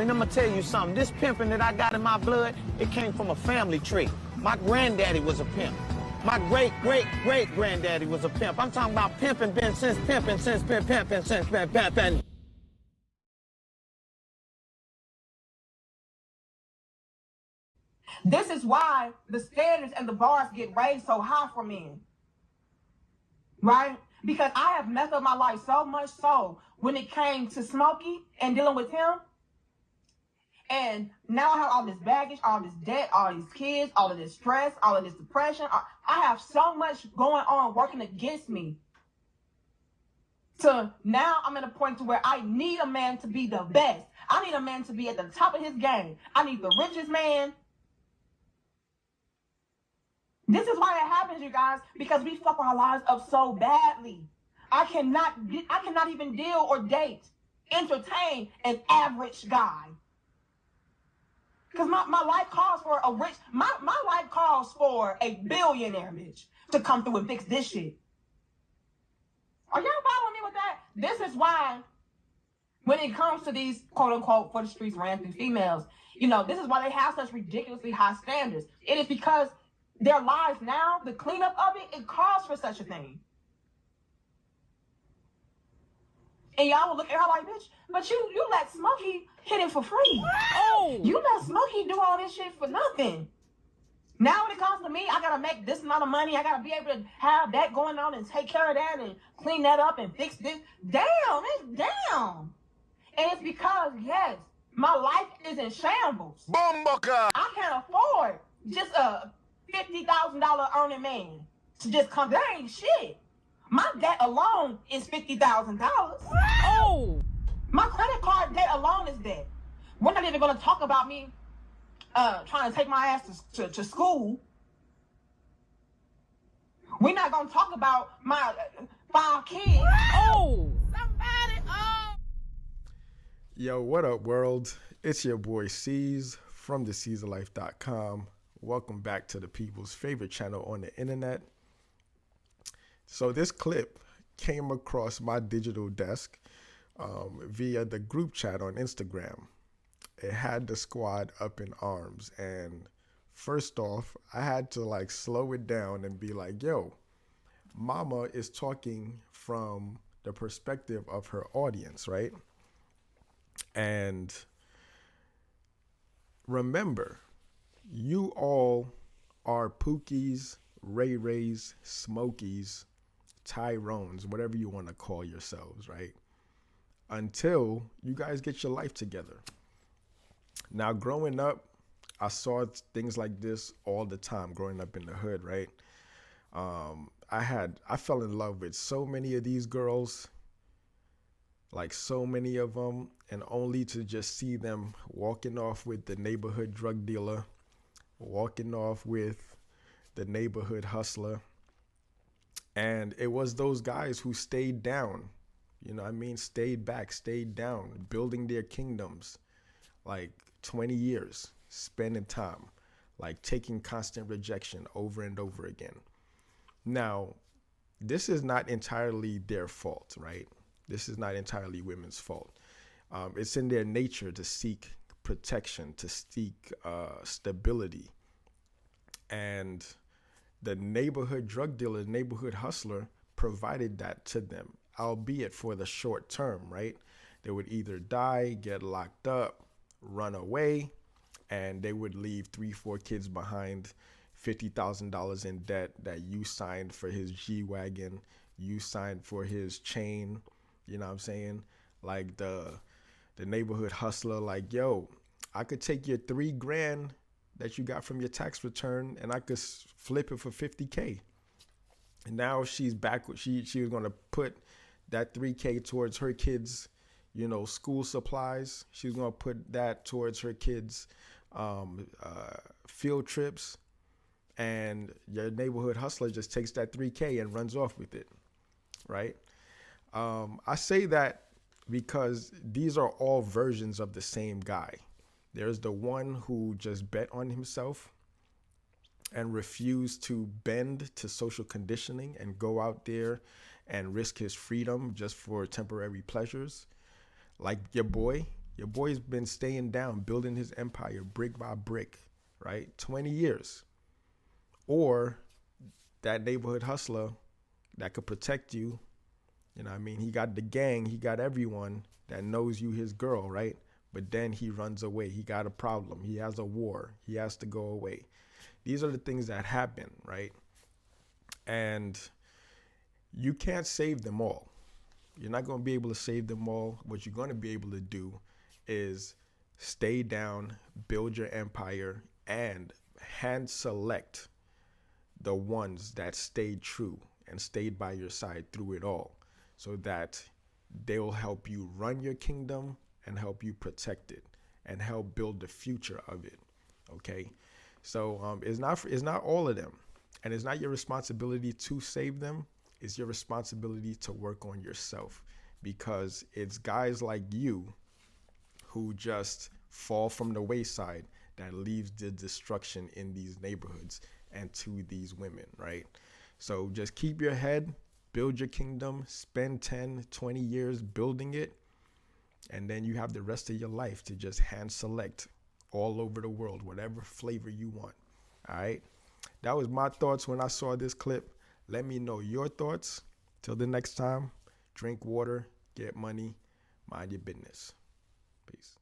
And I'm gonna tell you something, this pimping that I got in my blood, it came from a family tree. My granddaddy was a pimp. My great-great-great-granddaddy was a pimp. I'm talking about pimping since pimping. This is why the standards and the bars get raised so high for men. Right? Because I have messed up my life so much so when it came to Smokey and dealing with him. And now I have all this baggage, all this debt, all these kids, all of this stress, all of this depression. I have so much going on working against me. So now I'm at a point to where I need a man to be the best. I need a man to be at the top of his game. I need the richest man. This is why it happens, you guys, because we fuck our lives up so badly. I cannot even deal or date, entertain an average guy. Because my life calls for my life calls for a billionaire bitch to come through and fix this shit. Are y'all following me with that? This is why when it comes to these quote unquote for the streets ranting females, this is why they have such ridiculously high standards. It is because their lives now, the cleanup of it calls for such a thing. And y'all will look at her like, bitch, but you let Smokey hit it for free. Oh! You let Smokey do all this shit for nothing. Now when it comes to me, I gotta make this amount of money. I gotta be able to have that going on and take care of that and clean that up and fix this. Damn, it's down. And it's because, yes, my life is in shambles. Bomboka! I can't afford just a $50,000 earning man to just come. That ain't shit. My debt alone is $50,000. Oh! My credit card debt alone is debt. We're not even going to talk about me trying to take my ass to school. We're not going to talk about my 5 kids. Oh! Somebody, oh! Yo, what up, world? It's your boy C's from thecesarlife.com. Welcome back to the people's favorite channel on the internet. So this clip came across my digital desk via the group chat on Instagram. It had the squad up in arms. And first off, I had to slow it down and be like, yo, mama is talking from the perspective of her audience, right? And remember, you all are Pookies, Ray Rays, Smokies, Tyrones, whatever you want to call yourselves, right? Until you guys get your life together. Now, growing up, I saw things like this all the time growing up in the hood, right? I fell in love with so many of these girls, so many of them, and only to just see them walking off with the neighborhood drug dealer, walking off with the neighborhood hustler. And it was those guys who stayed down, stayed back, stayed down, building their kingdoms, 20 years, spending time, taking constant rejection over and over again. Now, this is not entirely their fault, right? This is not entirely women's fault. It's in their nature to seek protection, to seek stability. And the neighborhood drug dealer, neighborhood hustler provided that to them, albeit for the short term, right? They would either die, get locked up, run away, and they would leave 3-4 kids behind, $50,000 in debt that you signed for his G-Wagon, you signed for his chain, you know what I'm saying? The neighborhood hustler, yo, I could take your $3,000 that you got from your tax return and I could flip it for $50K. And now she's back. She was going to put that $3K towards her kids, school supplies. She's going to put that towards her kids' field trips. And your neighborhood hustler just takes that $3K and runs off with it, right? I say that because these are all versions of the same guy. There's the one who just bet on himself and refused to bend to social conditioning and go out there and risk his freedom just for temporary pleasures, like your boy. Your boy's been staying down, building his empire brick by brick, right? 20 years. Or that neighborhood hustler that could protect you. You know what I mean? He got the gang, he got everyone that knows you his girl, right? But then he runs away. He got a problem. He has a war. He has to go away. These are the things that happen, right? And you can't save them all. You're not going to be able to save them all. What you're going to be able to do is stay down, build your empire, and hand select the ones that stayed true and stayed by your side through it all, so that they will help you run your kingdom and help you protect it and help build the future of it. Okay, so it's not all of them, and it's not your responsibility to save them. It's your responsibility to work on yourself, because it's guys like you who just fall from the wayside that leaves the destruction in these neighborhoods and to these women, right? So just keep your head, build your kingdom, spend 10, 20 years building it, and then you have the rest of your life to just hand select all over the world, whatever flavor you want. All right. That was my thoughts when I saw this clip. Let me know your thoughts. Till the next time, drink water, get money, mind your business. Peace.